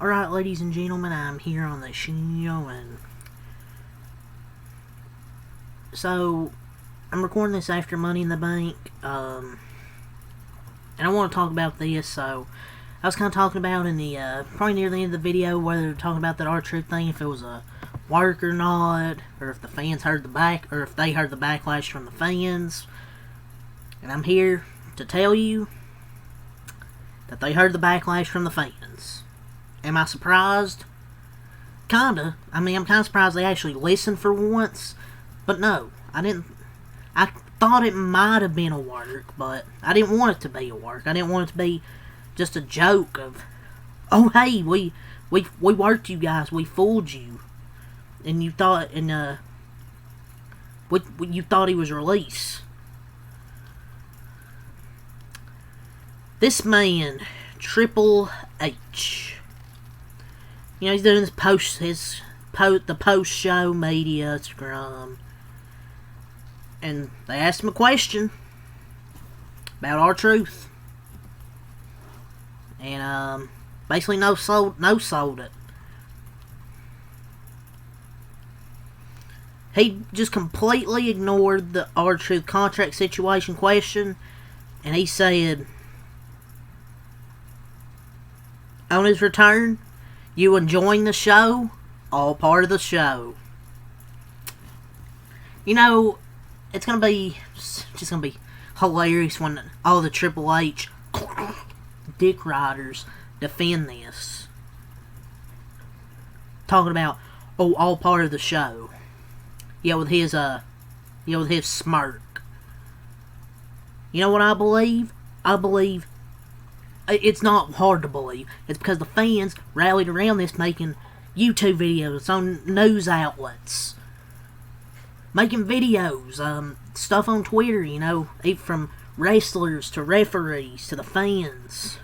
Alright, ladies and gentlemen, I'm here on the show, and so I'm recording this after Money in the Bank, and I want to talk about this. So I was kind of talking about in the probably near the end of the video whether they're talking about that R-Truth thing, if it was a work or not, or if the fans heard or if they heard the backlash from the fans. And I'm here to tell you that they heard the backlash from the fans. Am I surprised? Kinda. I mean, I'm kind of surprised they actually listened for once. But no, I didn't. I thought it might have been a work, but I didn't want it to be a work. I didn't want it to be just a joke of, oh hey, we worked you guys, we fooled you, and you thought, you thought he was released. This man, Triple H. You know, he's doing this the post-show media scrum. And they asked him a question about R-Truth. And, basically no sold it. He just completely ignored the R-Truth contract situation question. And he said, on his return, you enjoying the show? All part of the show. You know, it's just gonna be hilarious when all the Triple H dick riders defend this. Talking about, oh, all part of the show. Yeah, with his smirk. You know what I believe? I believe it's not hard to believe. It's because the fans rallied around this, making YouTube videos on news outlets, making videos, stuff on Twitter, you know, even from wrestlers to referees to the fans.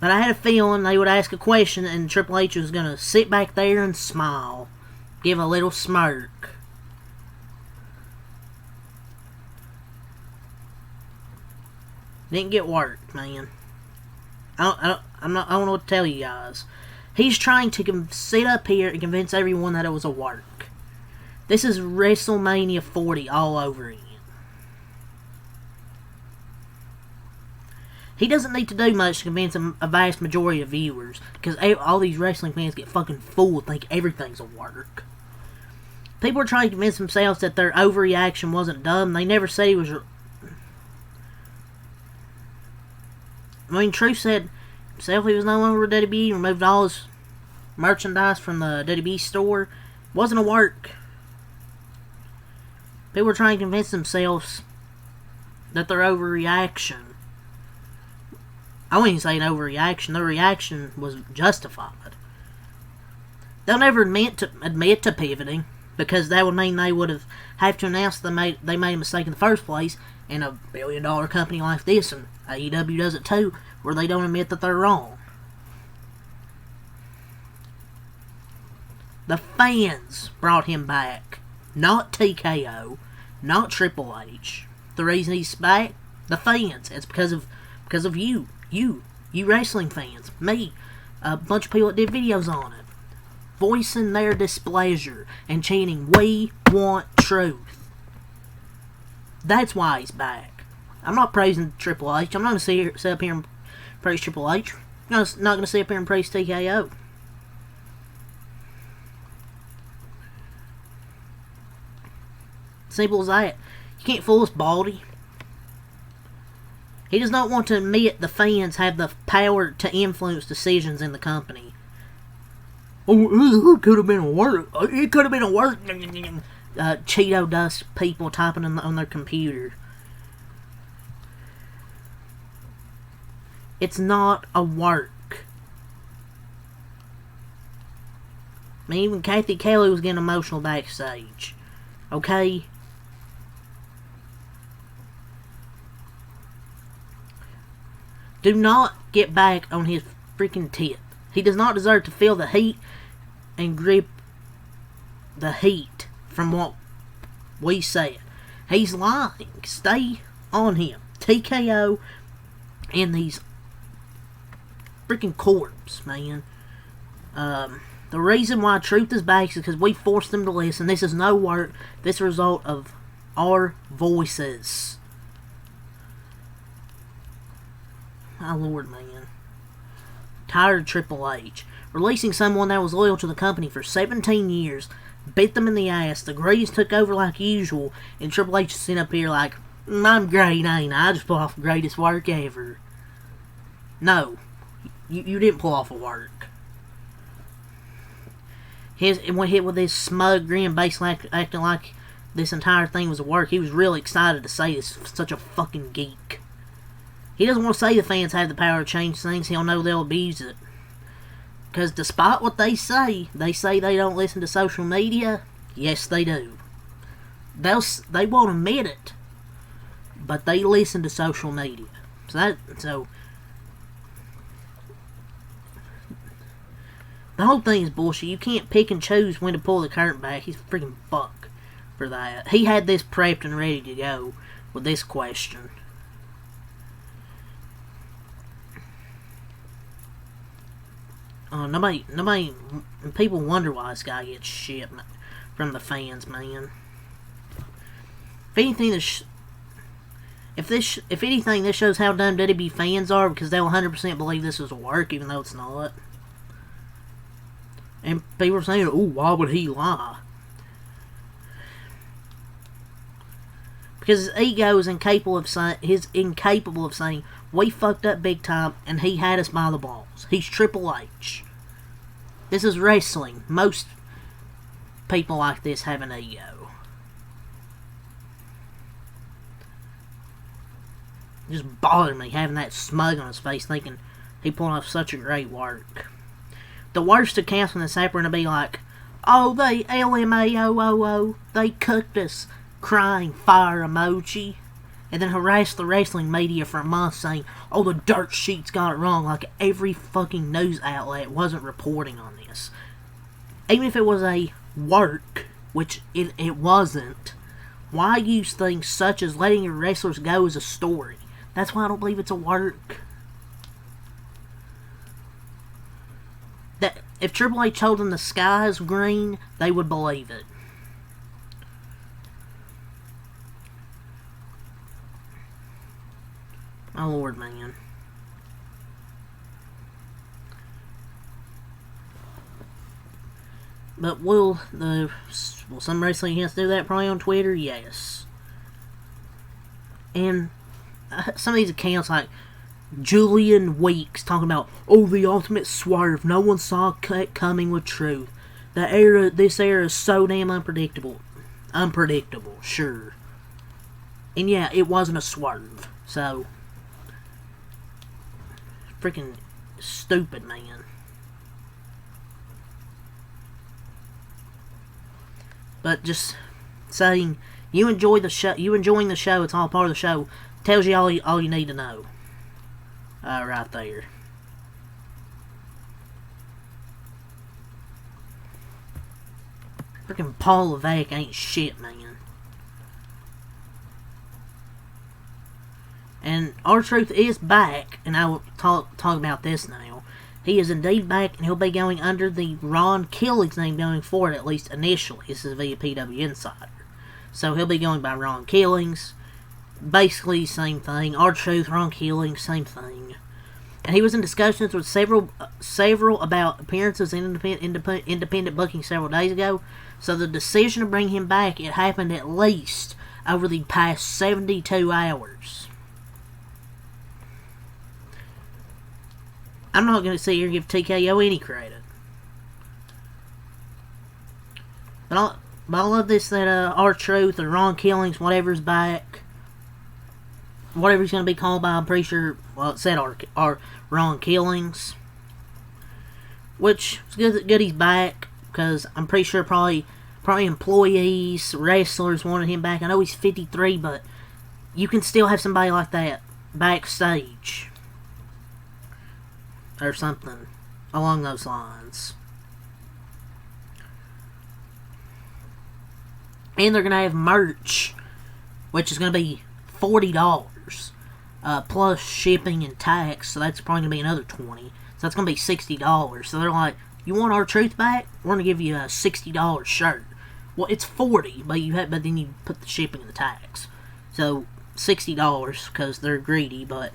But I had a feeling they would ask a question and Triple H was going to sit back there and smile, give a little smirk. Didn't get worked, man. I don't know what to tell you guys. He's trying to sit up here and convince everyone that it was a work. This is WrestleMania 40 all over again. He doesn't need to do much to convince a vast majority of viewers, because all these wrestling fans get fucking fooled, think everything's a work. People are trying to convince themselves that their overreaction wasn't dumb. They never said he was. I mean, Truth said himself he was no longer with WWE, removed all his merchandise from the WWE store. Wasn't a work. People were trying to convince themselves that their overreaction. I wouldn't even say an overreaction. Their reaction was justified. They'll never admit to pivoting, because that would mean they would have to announce they made a mistake in the first place. In a billion-dollar company like this, and AEW does it too, where they don't admit that they're wrong. The fans brought him back, not TKO, not Triple H. The reason he's back, the fans. It's because of you wrestling fans, me, a bunch of people that did videos on it, voicing their displeasure and chanting, "We want truth." That's why he's back. I'm not praising Triple H. I'm not going to sit up here and praise Triple H. I'm not going to sit up here and praise TKO. Simple as that. You can't fool us, Baldy. He does not want to admit the fans have the power to influence decisions in the company. Oh, it could have been a work. It could have been a work. Cheeto dust people typing on their computer. It's not a work. I mean, even Kathy Kelly was getting emotional backstage. Okay? Do not get back on his freaking tip. He does not deserve to feel the heat and grip the heat from what we said. He's lying. Stay on him. TKO and these freaking corpse, man. The reason why Truth is back is because we forced them to listen. This is no work. This is a result of our voices. My lord, man. Tired of Triple H. Releasing someone that was loyal to the company for 17 years. Bit them in the ass. The Greys took over like usual. And Triple H is sitting up here like, I'm great, ain't I? I just pull off the greatest work ever. No. You didn't pull off a work. It went hit with this smug grin, basically acting like this entire thing was a work. He was really excited to say this. Such a fucking geek. He doesn't want to say the fans have the power to change things. He'll know they'll abuse it. Because despite what they say they don't listen to social media. Yes, they do. They won't admit it, but they listen to social media. So the whole thing is bullshit. You can't pick and choose when to pull the curtain back. He's a freaking fuck for that. He had this prepped and ready to go with this question. Nobody, people wonder why this guy gets shit from the fans, man. If anything, if anything, this shows how dumb WWE fans are, because they'll 100% believe this is a work, even though it's not. And people are saying, "Oh, why would he lie?" Because his ego is incapable of saying, we fucked up big time, and he had us by the balls. He's Triple H. This is wrestling. Most people like this have an ego. It just bothered me having that smug on his face, thinking he pulled off such a great work. The worst accounts from this app are going to be like, oh, they LMAO, they cooked us, crying fire emoji. And then harass the wrestling media for a month saying, oh, the dirt sheets got it wrong, like every fucking news outlet wasn't reporting on this. Even if it was a work, which it wasn't, why use things such as letting your wrestlers go as a story? That's why I don't believe it's a work. That if Triple H told them the sky is green, they would believe it. My lord, man. But will some wrestling fans do that probably on Twitter? Yes. And some of these accounts like Julian Weeks talking about, oh, the ultimate swerve. No one saw it coming with Truth. This era is so damn unpredictable. Unpredictable, sure. And yeah, it wasn't a swerve. So, freaking stupid, man. But just saying, you enjoying the show, it's all part of the show, tells you all you need to know. Right there. Freaking Paul Levesque ain't shit, man. And R-Truth is back, and I will talk about this now. He is indeed back, and he'll be going under the Ron Killings name going forward, at least initially. This is via PW Insider. So he'll be going by Ron Killings. Basically, same thing. R-Truth, Ron Killings, same thing. And he was in discussions with several about appearances in independent booking several days ago. So the decision to bring him back, it happened at least over the past 72 hours. I'm not going to sit here and give TKO any credit. But I love this that R-Truth or Ron Killings, whatever's back. Whatever he's going to be called by, I'm pretty sure, well, it said Ron Killings. Which, it's good he's back, because I'm pretty sure probably employees, wrestlers wanted him back. I know he's 53, but you can still have somebody like that backstage. Or something along those lines. And they're going to have merch, which is going to be $40. Plus shipping and tax, so that's probably going to be another $20. So that's going to be $60. So they're like, you want R-Truth back? We're going to give you a $60 shirt. Well, it's $40, but then you put the shipping and the tax. So $60 because they're greedy, but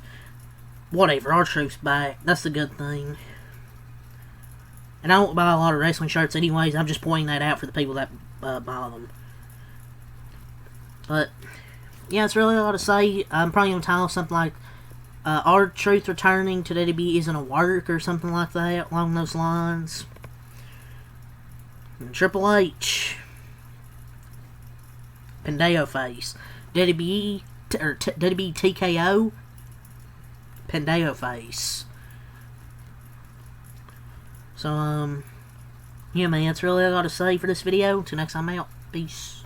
whatever. R-Truth's back. That's the good thing. And I don't buy a lot of wrestling shirts anyways. I'm just pointing that out for the people that buy them. But yeah, that's really all to say. I'm probably going to title something like R-Truth returning to WWE isn't a work or something like that, along those lines. And Triple H, Pendejo face. WWE TKO, Pendejo face. So, yeah, man, that's really all I got to say for this video. Until next time, out. Peace.